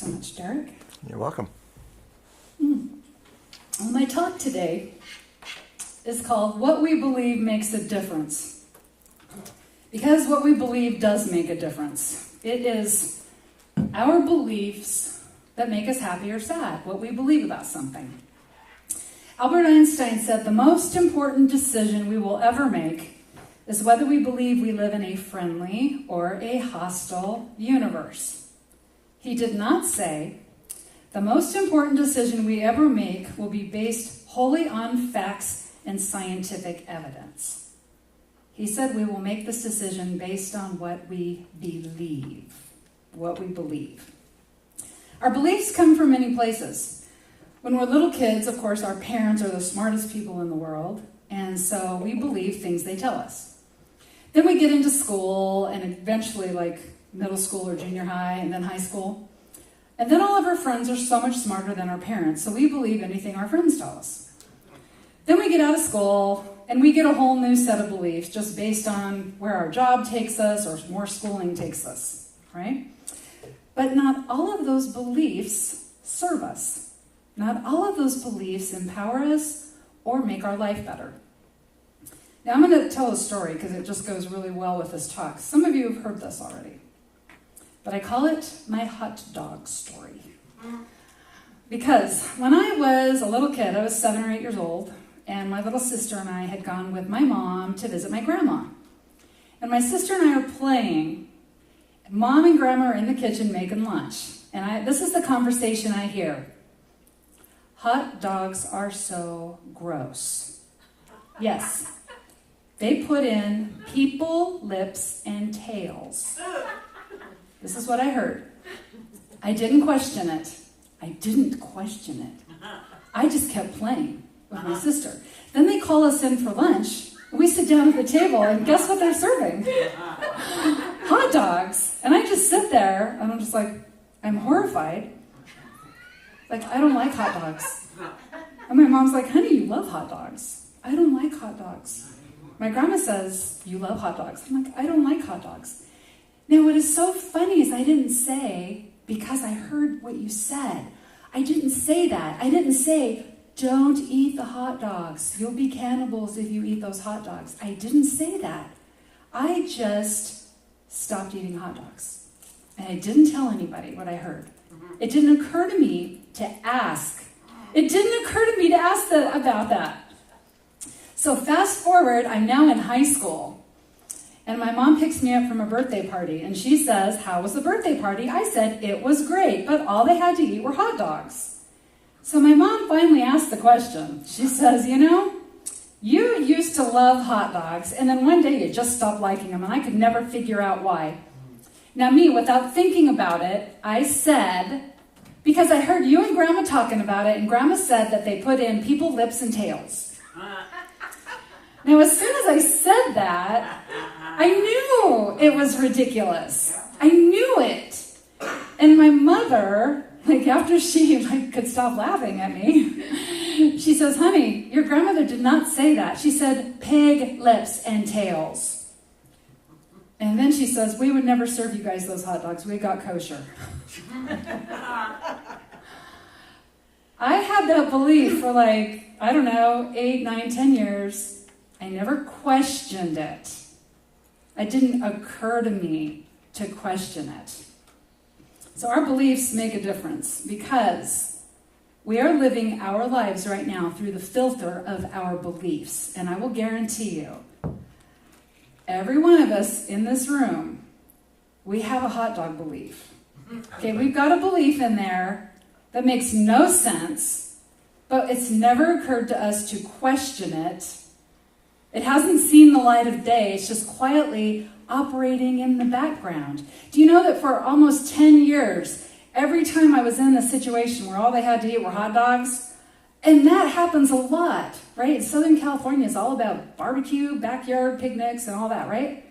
so much, Derek. You're welcome. Well, my talk today is called What We Believe Makes a Difference. Because what we believe does make a difference. It is our beliefs that make us happy or sad, what we believe about something. Albert Einstein said the most important decision we will ever make is whether we believe we live in a friendly or a hostile universe. He did not say, the most important decision we ever make will be based wholly on facts and scientific evidence. He said we will make this decision based on what we believe. What we believe. Our beliefs come from many places. When we're little kids, of course, our parents are the smartest people in the world, and so we believe things they tell us. Then we get into school, and eventually like middle school or junior high, and then high school. And then all of our friends are so much smarter than our parents, so we believe anything our friends tell us. Then we get out of school, and we get a whole new set of beliefs just based on where our job takes us or more schooling takes us, right? But not all of those beliefs serve us. Not all of those beliefs empower us or make our life better. Now I'm going to tell a story because it just goes really well with this talk. Some of you have heard this already. But I call it my hot dog story. Because when I was a little kid, I was 7 or 8 years old, and my little sister and I had gone with my mom to visit my grandma. And my sister and I are playing. Mom and Grandma are in the kitchen making lunch. And this is the conversation I hear. Hot dogs are so gross. Yes. They put in people, lips, and tails. This is what I heard. I didn't question it. I just kept playing with my sister. Then they call us in for lunch. We sit down at the table, and guess what they're serving? Hot dogs. And I just sit there, and I'm just like, I'm horrified. Like, I don't like hot dogs. And my mom's like, honey, you love hot dogs. I don't like hot dogs. My grandma says, you love hot dogs. I'm like, I don't like hot dogs. Now, what is so funny is I didn't say, because I heard what you said. I didn't say that. I didn't say, don't eat the hot dogs. You'll be cannibals if you eat those hot dogs. I didn't say that. I just stopped eating hot dogs. And I didn't tell anybody what I heard. It didn't occur to me to ask. It didn't occur to me to ask about that. So fast forward, I'm now in high school. And my mom picks me up from a birthday party. And she says, how was the birthday party? I said, it was great, but all they had to eat were hot dogs. So my mom finally asked the question. She says, you used to love hot dogs, and then one day you just stopped liking them, and I could never figure out why. Now me, without thinking about it, I said, because I heard you and Grandma talking about it, and Grandma said that they put in people, lips, and tails. Now, as soon as I said that, I knew it was ridiculous. I knew it. And my mother, after she could stop laughing at me, she says, honey, your grandmother did not say that. She said pig, lips, and tails. And then she says, we would never serve you guys those hot dogs. We got kosher. I had that belief for 8, 9, 10 years. I never questioned it. It didn't occur to me to question it. So our beliefs make a difference because we are living our lives right now through the filter of our beliefs. And I will guarantee you, every one of us in this room, we have a hot dog belief. Okay, we've got a belief in there that makes no sense, but it's never occurred to us to question it. It hasn't seen the light of day. It's just quietly operating in the background. Do you know that for almost 10 years, every time I was in a situation where all they had to eat were hot dogs, and that happens a lot, right? Southern California is all about barbecue, backyard picnics, and all that, right?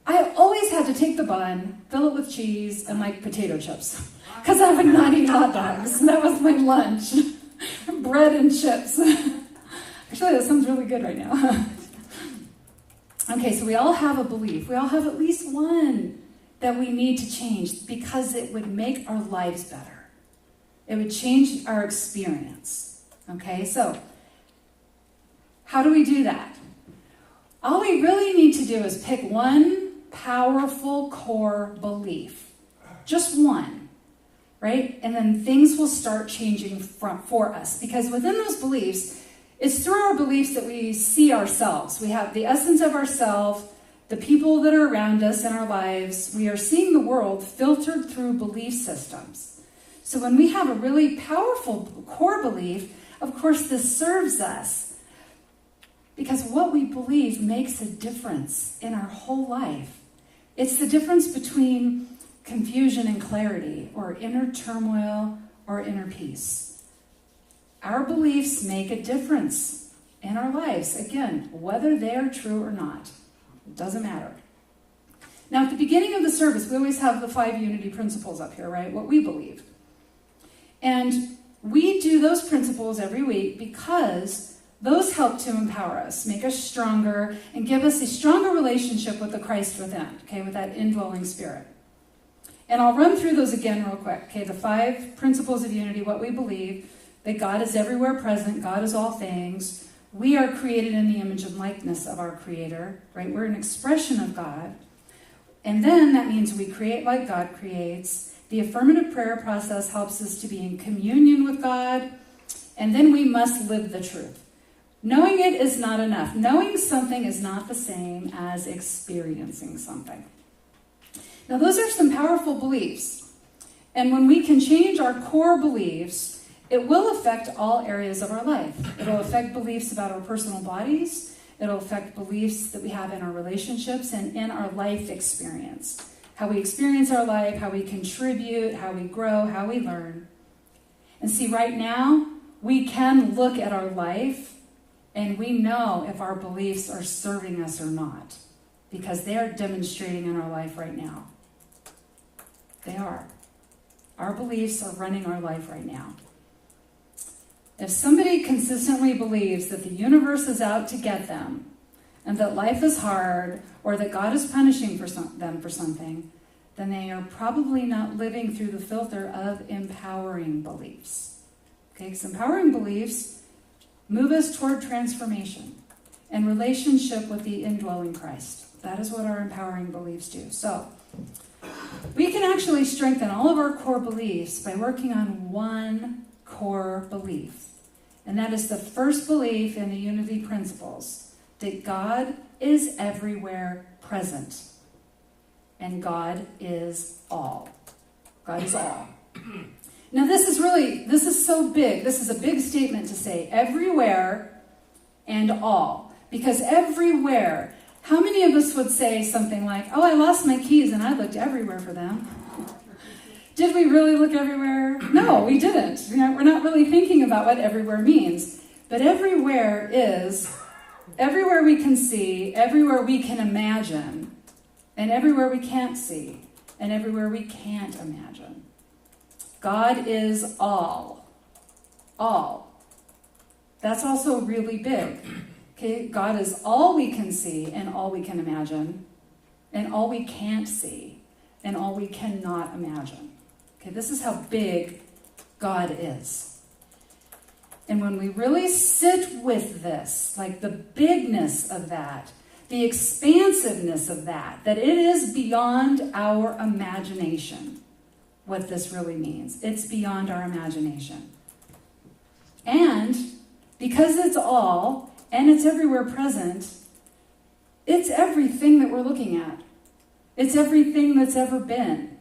I always had to take the bun, fill it with cheese, and potato chips, because I would not eat hot dogs. That was my lunch. Bread and chips. Actually, that sounds really good right now. Okay, so we all have a belief. We all have at least one that we need to change because it would make our lives better. It would change our experience. Okay, so how do we do that? All we really need to do is pick one powerful core belief. Just one, right? And then things will start changing for us. Because within those beliefs, it's through our beliefs that we see ourselves. We have the essence of ourselves, the people that are around us in our lives. We are seeing the world filtered through belief systems. So when we have a really powerful core belief, of course, this serves us. Because what we believe makes a difference in our whole life. It's the difference between confusion and clarity, or inner turmoil or inner peace. Our beliefs make a difference in our lives. Again, whether they are true or not, it doesn't matter. Now, at the beginning of the service, we always have the 5 unity principles up here, right? What we believe. And we do those principles every week because those help to empower us, make us stronger, and give us a stronger relationship with the Christ within, okay, with that indwelling spirit. And I'll run through those again real quick, okay? The 5 principles of unity, what we believe, that God is everywhere present, God is all things. We are created in the image and likeness of our Creator, right? We're an expression of God. And then that means we create like God creates. The affirmative prayer process helps us to be in communion with God. And then we must live the truth. Knowing it is not enough. Knowing something is not the same as experiencing something. Now, those are some powerful beliefs. And when we can change our core beliefs, it will affect all areas of our life. It'll affect beliefs about our personal bodies. It'll affect beliefs that we have in our relationships and in our life experience. How we experience our life, how we contribute, how we grow, how we learn. And see, right now, we can look at our life and we know if our beliefs are serving us or not, because they are demonstrating in our life right now. They are. Our beliefs are running our life right now. If somebody consistently believes that the universe is out to get them, and that life is hard, or that God is punishing them for something, then they are probably not living through the filter of empowering beliefs. Okay, because empowering beliefs move us toward transformation and relationship with the indwelling Christ. That is what our empowering beliefs do. So, we can actually strengthen all of our core beliefs by working on one core belief. And that is the first belief in the unity principles, that God is everywhere present. And God is all. God is all. Now this is so big. This is a big statement to say, everywhere and all. Because everywhere, how many of us would say something like, oh, I lost my keys and I looked everywhere for them? Did we really look everywhere? No, we didn't. We're not really thinking about what everywhere means. But everywhere is everywhere we can see, everywhere we can imagine, and everywhere we can't see, and everywhere we can't imagine. God is all. All. That's also really big. Okay, God is all we can see and all we can imagine, and all we can't see and all we cannot imagine. Okay, this is how big God is. And when we really sit with this, like the bigness of that, the expansiveness of that it is beyond our imagination, what this really means. It's beyond our imagination. And because it's all, and it's everywhere present, it's everything that we're looking at. It's everything that's ever been.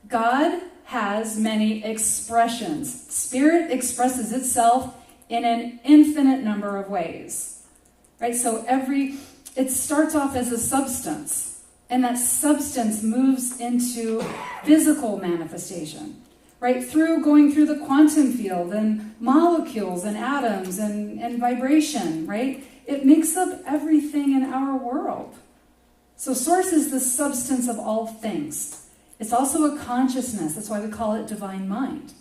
God has many expressions. Spirit expresses itself in an infinite number of ways. Right? So it starts off as a substance, and that substance moves into physical manifestation. Right? Going through the quantum field and molecules and atoms and vibration, right? It makes up everything in our world. So source is the substance of all things. It's also a consciousness. That's why we call it divine mind.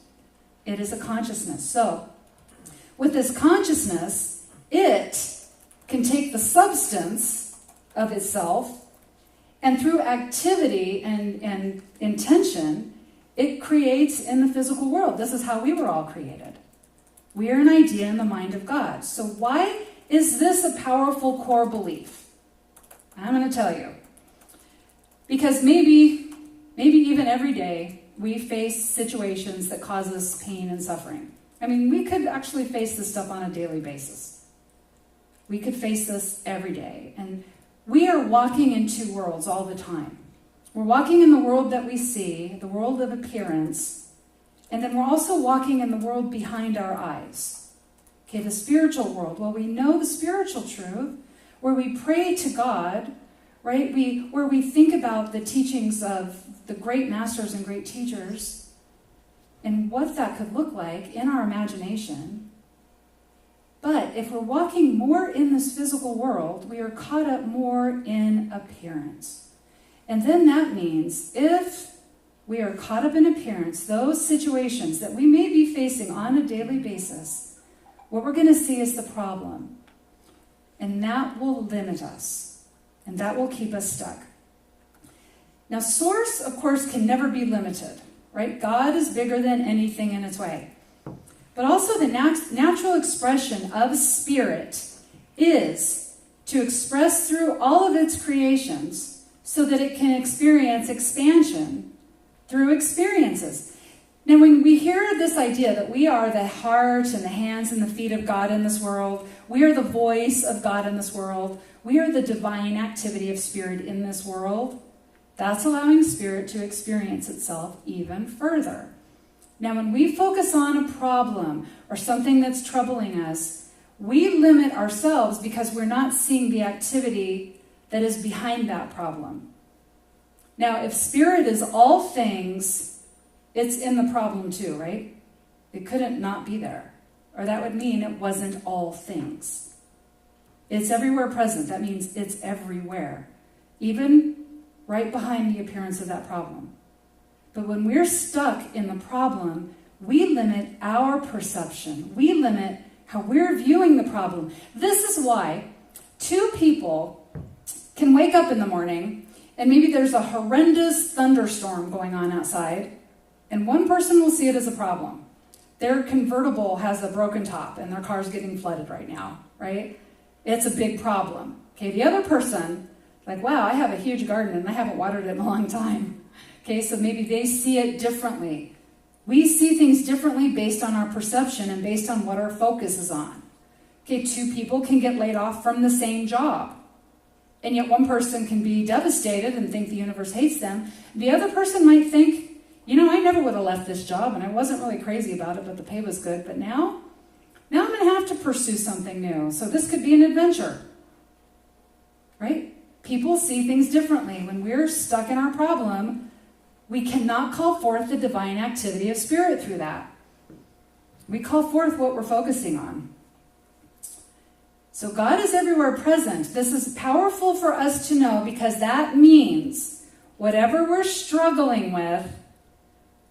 It is a consciousness. So with this consciousness, it can take the substance of itself, and through activity and intention, it creates in the physical world. This is how we were all created. We are an idea in the mind of God. So why is this a powerful core belief? I'm going to tell you. Because maybe even every day we face situations that cause us pain and suffering. I mean, we could actually face this stuff on a daily basis. We could face this every day. And we are walking in two worlds all the time. We're walking in the world that we see, the world of appearance, and then we're also walking in the world behind our eyes. Okay, the spiritual world. Well, we know the spiritual truth, where we pray to God, right? Where we think about the teachings of the great masters and great teachers, and what that could look like in our imagination. But if we're walking more in this physical world, we are caught up more in appearance. And then that means if we are caught up in appearance, those situations that we may be facing on a daily basis, what we're going to see is the problem. And that will limit us. And that will keep us stuck. Now, source, of course, can never be limited, right? God is bigger than anything in its way. But also the natural expression of spirit is to express through all of its creations so that it can experience expansion through experiences. Now, when we hear this idea that we are the heart and the hands and the feet of God in this world, we are the voice of God in this world, we are the divine activity of spirit in this world, that's allowing spirit to experience itself even further. Now, when we focus on a problem or something that's troubling us, we limit ourselves because we're not seeing the activity that is behind that problem. Now, if spirit is all things, it's in the problem too, right? It couldn't not be there. Or that would mean it wasn't all things. It's everywhere present. That means it's everywhere. Even right behind the appearance of that problem. But when we're stuck in the problem, we limit our perception. We limit how we're viewing the problem. This is why two people can wake up in the morning and maybe there's a horrendous thunderstorm going on outside, and one person will see it as a problem. Their convertible has a broken top and their car's getting flooded right now, right? It's a big problem. Okay, the other person, like, wow, I have a huge garden and I haven't watered it in a long time. Okay, so maybe they see it differently. We see things differently based on our perception and based on what our focus is on. Okay, two people can get laid off from the same job. And yet one person can be devastated and think the universe hates them. The other person might think, you know, I never would have left this job and I wasn't really crazy about it, but the pay was good. But now I'm going to have to pursue something new. So this could be an adventure, right? People see things differently. When we're stuck in our problem, we cannot call forth the divine activity of spirit through that. We call forth what we're focusing on. So God is everywhere present. This is powerful for us to know because that means whatever we're struggling with,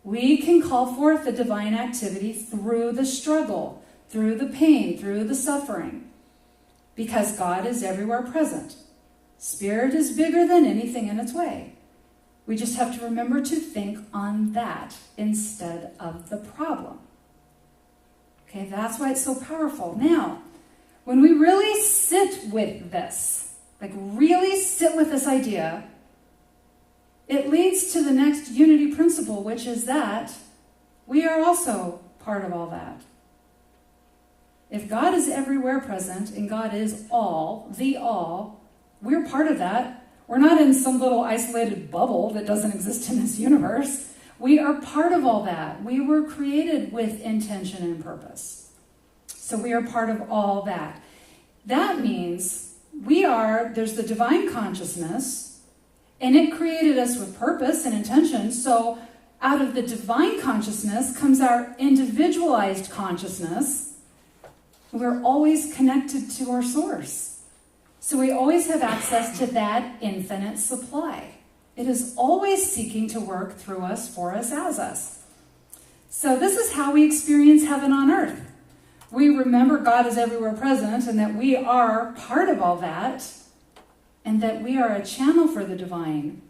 we can call forth the divine activity through the struggle, through the pain, through the suffering, because God is everywhere present. Spirit is bigger than anything in its way. We just have to remember to think on that instead of the problem. Okay, that's why it's so powerful. Now, when we really sit with this, like really sit with this idea, it leads to the next unity principle, which is that we are also part of all that. If God is everywhere present and God is all, the all, we're part of that. We're not in some little isolated bubble that doesn't exist in this universe. We are part of all that. We were created with intention and purpose. So we are part of all that. That means there's the divine consciousness, and it created us with purpose and intention. So out of the divine consciousness comes our individualized consciousness. We're always connected to our source. So we always have access to that infinite supply. It is always seeking to work through us, for us, as us. So this is how we experience heaven on earth. We remember God is everywhere present and that we are part of all that and that we are a channel for the divine.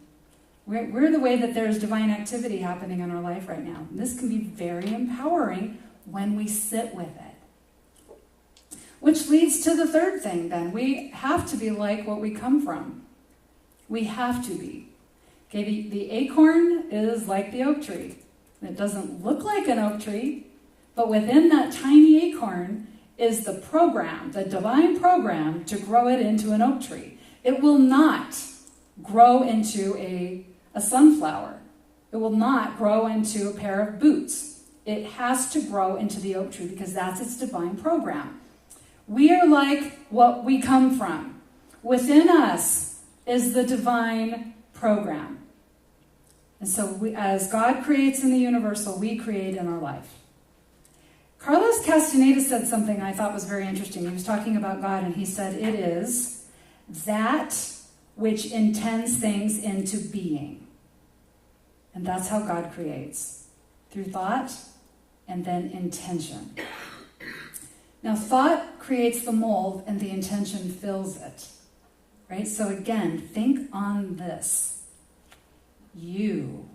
We're the way that there's divine activity happening in our life right now. And this can be very empowering when we sit with it. Which leads to the third thing then. We have to be like what we come from. We have to be. Okay, the acorn is like the oak tree. It doesn't look like an oak tree, but within that tiny acorn is the program, the divine program to grow it into an oak tree. It will not grow into a sunflower. It will not grow into a pair of boots. It has to grow into the oak tree because that's its divine program. We are like what we come from. Within us is the divine program. And so as God creates in the universal, we create in our life. Carlos Castaneda said something I thought was very interesting. He was talking about God, and he said, it is that which intends things into being. And that's how God creates, through thought and then intention. Now, thought creates the mold, and the intention fills it. Right? So again, think on this. You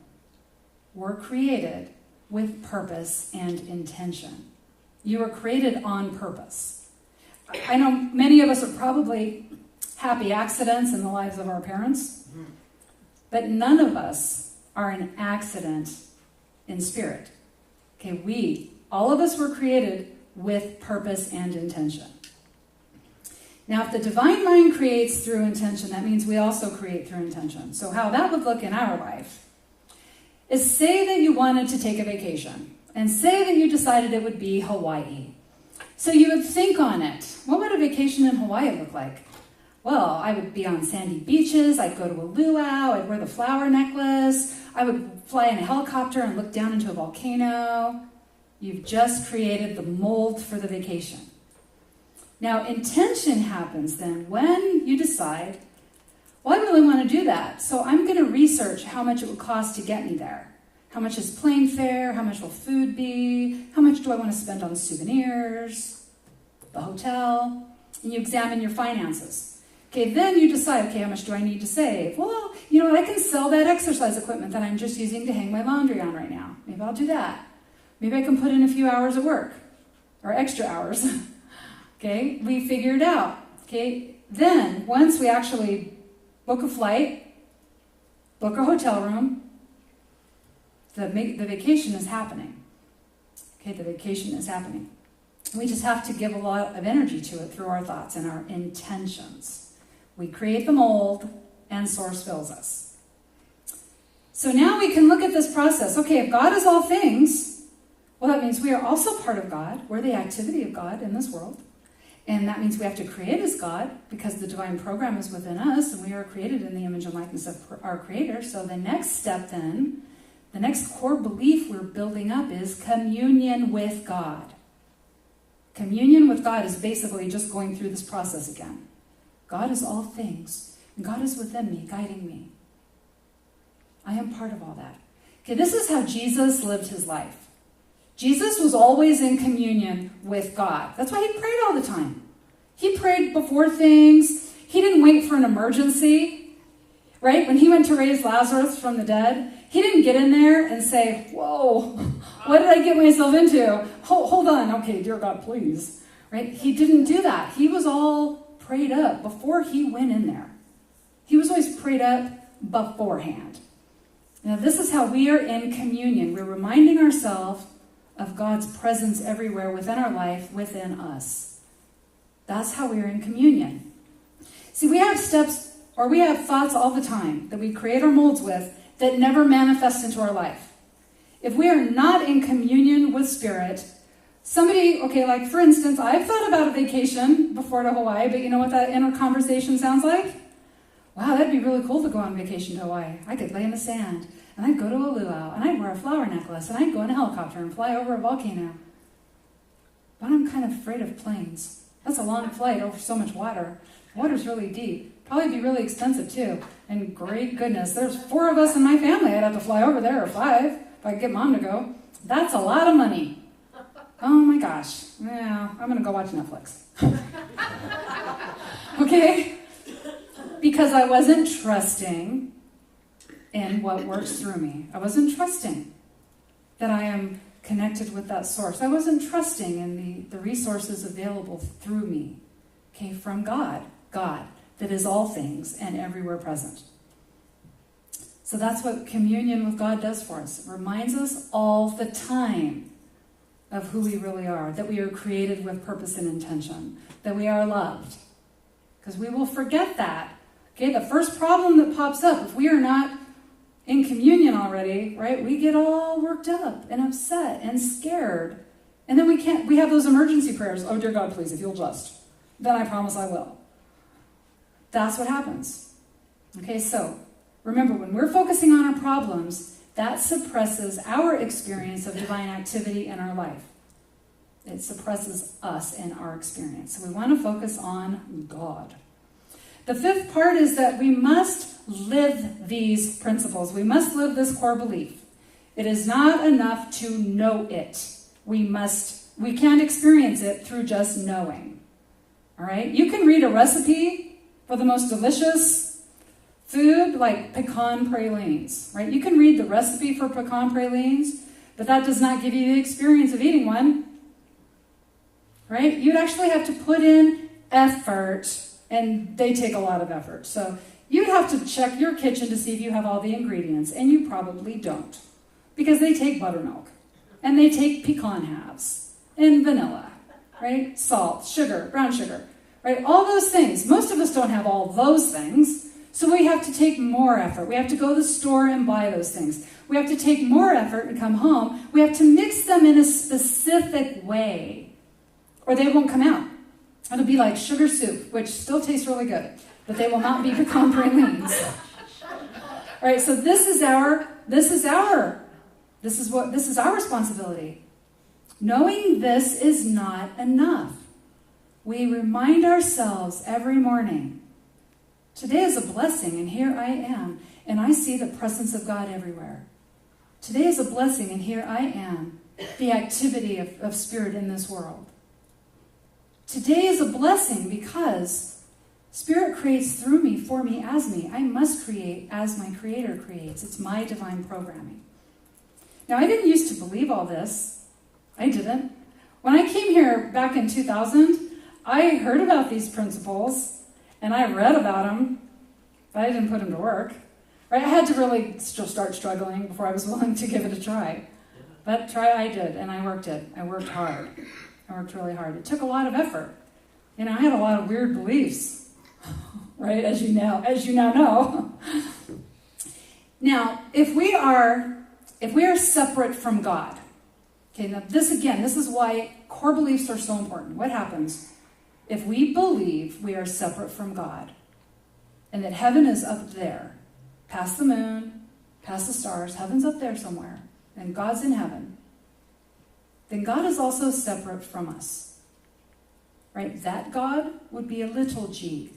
were created with purpose and intention. You were created on purpose. I know many of us are probably happy accidents in the lives of our parents, but none of us are an accident in spirit. Okay, all of us were created with purpose and intention. Now, if the divine mind creates through intention, that means we also create through intention. So how that would look in our life is, say that you wanted to take a vacation, and say that you decided it would be Hawaii. So you would think on it. What would a vacation in Hawaii look like? Well, I would be on sandy beaches, I'd go to a luau, I'd wear the flower necklace, I would fly in a helicopter and look down into a volcano. You've just created the mold for the vacation. Now, intention happens then when you decide, well, I really want to do that, so I'm going to research how much it would cost to get me there. How much is plane fare? How much will food be? How much do I want to spend on souvenirs? The hotel? And you examine your finances. Okay, then you decide, okay, how much do I need to save? Well, you know what, I can sell that exercise equipment that I'm just using to hang my laundry on right now. Maybe I'll do that. Maybe I can put in a few hours of work, or extra hours. Okay, we figure it out. Okay, then once we actually book a flight, book a hotel room, the vacation is happening. Okay, the vacation is happening. We just have to give a lot of energy to it through our thoughts and our intentions. We create the mold, and source fills us. So now we can look at this process. Okay, if God is all things, well, that means we are also part of God. We're the activity of God in this world. And that means we have to create as God, because the divine program is within us, and we are created in the image and likeness of our Creator. So the next step then, the next core belief we're building up is communion with God. Communion with God is basically just going through this process again. God is all things, and God is within me, guiding me. I am part of all that. Okay, this is how Jesus lived his life. Jesus was always in communion with God. That's why he prayed all the time. He prayed before things. He didn't wait for an emergency, right? When he went to raise Lazarus from the dead, he didn't get in there and say, whoa, what did I get myself into? Hold on. Okay, dear God, please. Right? He didn't do that. He was all prayed up before he went in there. He was always prayed up beforehand. Now, this is how we are in communion. We're reminding ourselves of God's presence everywhere within our life, within us. That's how we are in communion. See, we have steps, or we have thoughts all the time that we create our molds with that never manifest into our life. If we are not in communion with Spirit, somebody, okay, like for instance, I've thought about a vacation before to Hawaii, but you know what that inner conversation sounds like? Wow, that'd be really cool to go on vacation to Hawaii. I could lay in the sand, and I'd go to a luau, and I'd wear a flower necklace, and I'd go in a helicopter and fly over a volcano. But I'm kind of afraid of planes. That's a long flight over so much water. Water's really deep. Probably be really expensive too. And great goodness, there's 4 of us in my family. I'd have to fly over there, or 5, if I could get Mom to go. That's a lot of money. Oh my gosh. Yeah, I'm going to go watch Netflix. Okay? Because I wasn't trusting in what works through me. I wasn't trusting that I am connected with that source. I wasn't trusting in the resources available through me. Came from God that is all things and everywhere present. So that's what communion with God does for us. It reminds us all the time of who we really are, that we are created with purpose and intention, that we are loved. Because we will forget that. Okay, the first problem that pops up, if we are not in communion already, right, we get all worked up and upset and scared. And then we have those emergency prayers. Oh, dear God, please, if you'll just, then I promise I will. That's what happens. Okay, so remember, when we're focusing on our problems, that suppresses our experience of divine activity in our life. It suppresses us in our experience. So we want to focus on God. The fifth part is that we must live these principles. We must live this core belief. It is not enough to know it. We can't experience it through just knowing. All right? You can read a recipe for the most delicious food, like pecan pralines, right? You can read the recipe for pecan pralines, but that does not give you the experience of eating one, right? You'd actually have to put in effort, and they take a lot of effort. So you'd have to check your kitchen to see if you have all the ingredients, and you probably don't, because they take buttermilk, and they take pecan halves, and vanilla, right? Salt, sugar, brown sugar, right? All those things. Most of us don't have all those things. So we have to take more effort. We have to go to the store and buy those things. We have to take more effort and come home. We have to mix them in a specific way, or they won't come out. It'll be like sugar soup, which still tastes really good, but they will not be pecan pralines. All right, so this is our responsibility. Knowing this is not enough. We remind ourselves every morning, today is a blessing, and here I am, and I see the presence of God everywhere. Today is a blessing, and here I am, the activity of Spirit in this world. Today is a blessing because Spirit creates through me, for me, as me. I must create as my Creator creates. It's my divine programming. Now, I didn't used to believe all this. I didn't. When I came here back in 2000, I heard about these principles, and I read about them, but I didn't put them to work. Right? I had to really start struggling before I was willing to give it a try. But try I did, and I worked it. I worked hard. I worked really hard. It took a lot of effort. I had a lot of weird beliefs, right? As you now know. Now, if we are separate from God, okay, now this is why core beliefs are so important. What happens if we believe we are separate from God and that heaven is up there, past the moon, past the stars, heaven's up there somewhere, and God's in heaven? Then God is also separate from us. Right? That God would be a little g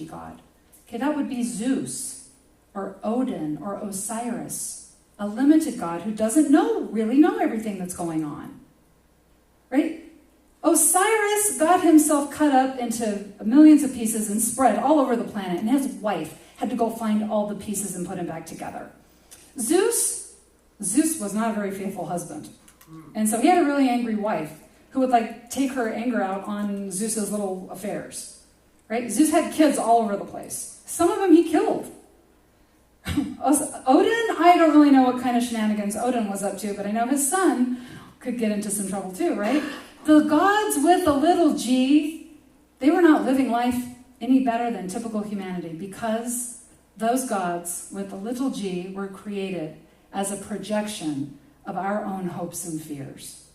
God. Okay, that would be Zeus or Odin or Osiris, a limited God who doesn't really know everything that's going on. Right? Osiris got himself cut up into millions of pieces and spread all over the planet, and his wife had to go find all the pieces and put him back together. Zeus was not a very faithful husband. And so he had a really angry wife who would take her anger out on Zeus's little affairs. Right? Zeus had kids all over the place. Some of them he killed. Odin, I don't really know what kind of shenanigans Odin was up to, but I know his son could get into some trouble too, right? The gods with a little g, they were not living life any better than typical humanity, because those gods with a little g were created as a projection of our own hopes and fears.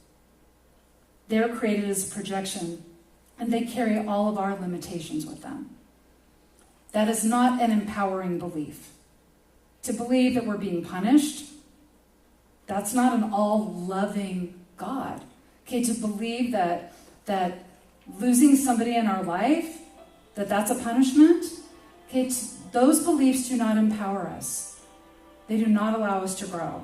They're created as a projection, and they carry all of our limitations with them. That is not an empowering belief. To believe that we're being punished, that's not an all-loving God. Okay, to believe that losing somebody in our life, that's a punishment, okay, those beliefs do not empower us. They do not allow us to grow.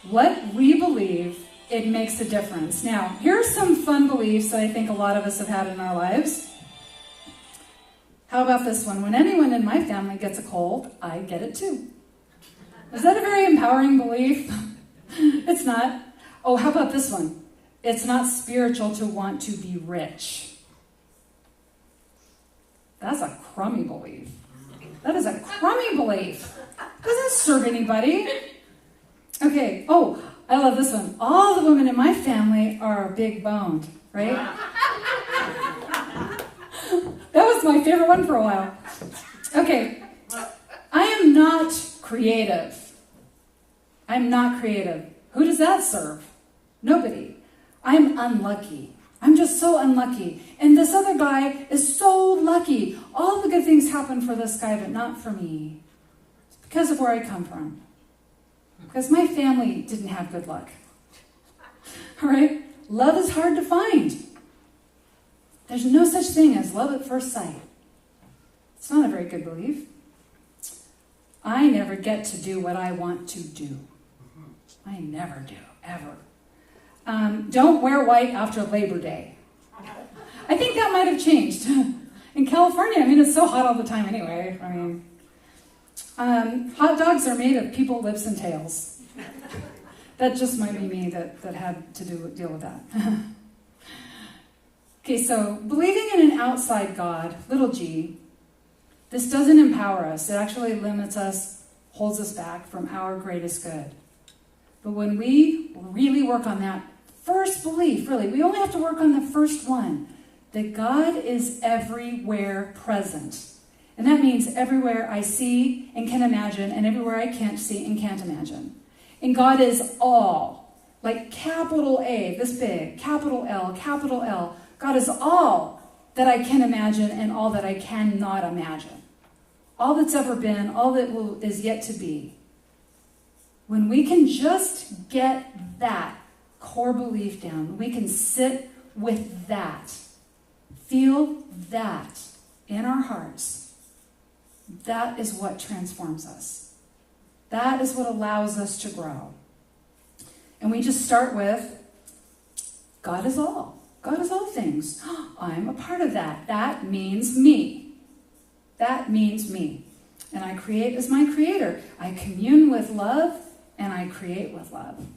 What we believe, it makes a difference. Now, here are some fun beliefs that I think a lot of us have had in our lives. How about this one? When anyone in my family gets a cold, I get it too. Is that a very empowering belief? It's not. Oh, how about this one? It's not spiritual to want to be rich. That's a crummy belief. That is a crummy belief. Doesn't serve anybody. Okay, oh, I love this one. All the women in my family are big boned, right? That was my favorite one for a while. Okay, I am not creative. I'm not creative. Who does that serve? Nobody. I'm unlucky. I'm just so unlucky. And this other guy is so lucky. All the good things happen for this guy, but not for me. It's because of where I come from. Because my family didn't have good luck. All right? Love is hard to find. There's no such thing as love at first sight. It's not a very good belief. I never get to do what I want to do. I never do, ever. Don't wear white after Labor Day. I think that might have changed. In California, I mean, it's so hot all the time anyway. I mean, hot dogs are made of people, lips, and tails. That just might be me that had to deal with that. Okay, so believing in an outside God, little g, this doesn't empower us. It actually limits us, holds us back from our greatest good. But when we really work on that first belief, really, we only have to work on the first one, that God is everywhere present. And that means everywhere I see and can imagine, and everywhere I can't see and can't imagine. And God is all, like capital A, this big, capital L, capital L. God is all that I can imagine and all that I cannot imagine. All that's ever been, all that is yet to be. When we can just get that core belief down, we can sit with that, feel that in our hearts, that is what transforms us. That is what allows us to grow. And we just start with, God is all. God is all things. I'm a part of that. That means me. That means me. And I create as my creator. I commune with love and I create with love.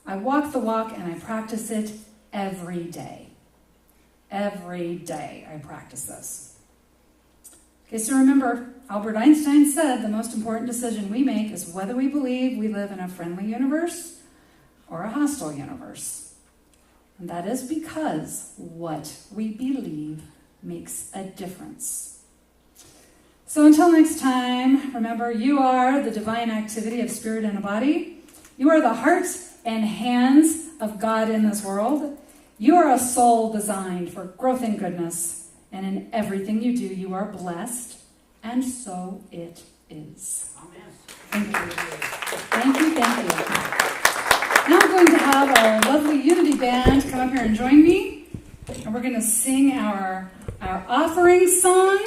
I walk the walk and I practice it every day. Every day I practice this. Okay, so remember, Albert Einstein said the most important decision we make is whether we believe we live in a friendly universe or a hostile universe. And that is because what we believe makes a difference. So until next time, remember, you are the divine activity of spirit and a body. You are the heart and hands of God in this world. You are a soul designed for growth and goodness. And in everything you do, you are blessed. And so it is. Amen. Thank you. Thank you, thank you. Now I'm going to have our lovely Unity Band come up here and join me. And we're going to sing our offering song.